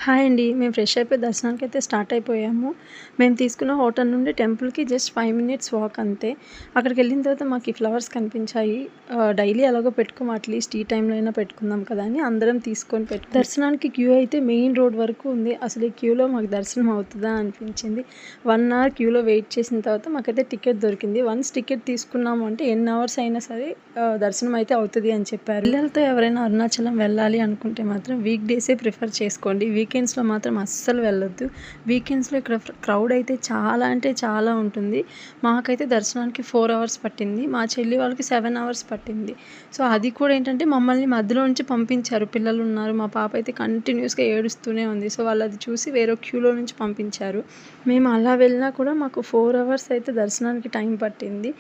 Hi అండి. మేము fresh అయిపోయి దర్శనానికైతే స్టార్ట్ అయిపోయాము. మేము తీసుకున్న హోటల్ నుండి టెంపుల్‌కి జస్ట్ 5 మినిట్స్ వాక్ అంతే. అక్కడికెళ్ళిన తర్వాత మాకు ఈ ఫ్లవర్స్ కనిపించాయి. డైలీ ఎలాగో పెట్టుకోము, అట్‌లీస్ట్ ఈ టైంలో అయినా పెట్టుకుందాం కదా అని అందరం తీసుకొని దర్శనానికి క్యూ అయితే మెయిన్ రోడ్ వరకు ఉంది. అసలు ఈ క్యూలో మాకు దర్శనం అవుతదా అనిపించింది. 1 అవర్ క్యూలో వెయిట్ చేసిన తర్వాత మాకైతే టికెట్ దొరికింది. వన్స్ టికెట్ తీసుకున్నాము అంటే ఎన్ని అవర్స్ అయినా సరే దర్శనం అయితే అవుతది అని చెప్పారు. పిల్లలతో ఎవరైనా అరుణాచలం వెళ్ళాలి అనుకుంటే మాత్రం వీక్ డేసే ప్రిఫర్ చేసుకోండి. వీకెండ్స్‌లో మాత్రం అస్సలు వెళ్ళొద్దు. వీకెండ్స్‌లో ఇక్కడ క్రౌడ్ అయితే చాలా అంటే చాలా ఉంటుంది. మాకైతే దర్శనానికి 4 అవర్స్ పట్టింది. మా చెల్లి వాళ్ళకి 7 అవర్స్ పట్టింది. సో అది కూడా ఏంటంటే మమ్మల్ని మధ్యలో నుంచి పంపించారు. పిల్లలున్నారు. మా పాప అయితే కంటిన్యూస్‌గా ఏడుస్తూనే ఉంది. సో వాళ్ళు అది చూసి వేరే క్యూలో నుంచి పంపించారు. మేము అలా వెళ్ళినా కూడా మాకు 4 అవర్స్ అయితే దర్శనానికి టైం పట్టింది.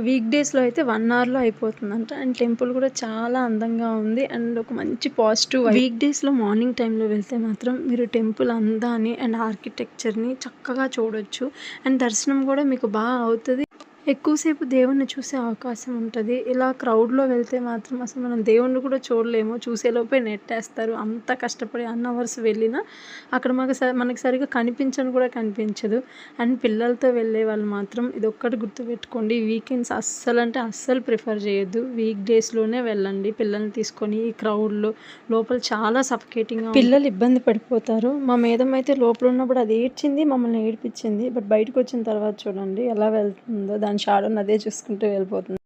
వీక్ డేస్‌లో అయితే 1 అవర్‌లో అయిపోతుందంట. అండ్ టెంపుల్ కూడా చాలా అందంగా ఉంది. అండ్ ఒక మంచి పాజిటివ్ వీక్ డేస్‌లో మార్నింగ్ టైంలో వెళ్తే మాత్రం మీరు టెంపుల్ అందాన్ని అండ్ ఆర్కిటెక్చర్‌ని చక్కగా చూడొచ్చు. అండ్ దర్శనం కూడా మీకు బాగా అవుతది. ఎక్కువసేపు దేవుడిని చూసే అవకాశం ఉంటది. ఇలా క్రౌడ్‌లో వెళ్తే మాత్రం అసలు మనం దేవుడిని కూడా చూడలేము. చూసేలోపే నెట్టేస్తారు. అంత కష్టపడి అన్ని అవర్స్ వెళ్ళినా అక్కడ మనకి సరిగ్గా కనిపించను కూడా కనిపించదు. అండ్ పిల్లలతో వెళ్ళే వాళ్ళు మాత్రం ఇదొక్కటి గుర్తుపెట్టుకోండి. వీకెండ్స్ అస్సలంటే అస్సలు ప్రిఫర్ చేయొద్దు. వీక్ డేస్‌లోనే వెళ్ళండి పిల్లల్ని తీసుకొని. ఈ క్రౌడ్‌లో లోపల చాలా సఫకేటింగ్‌గా పిల్లలు ఇబ్బంది పడిపోతారు. మా మేడమ్ అయితే లోపల ఉన్నప్పుడు అది ఏడ్చింది, మమ్మల్ని ఏడిపించింది. బట్ బయటకొచ్చిన తర్వాత చూడండి ఎలా వెళ్తుందో. దాని షాడోని అదే చూసుకుంటూ వెళ్ళిపోతుంది.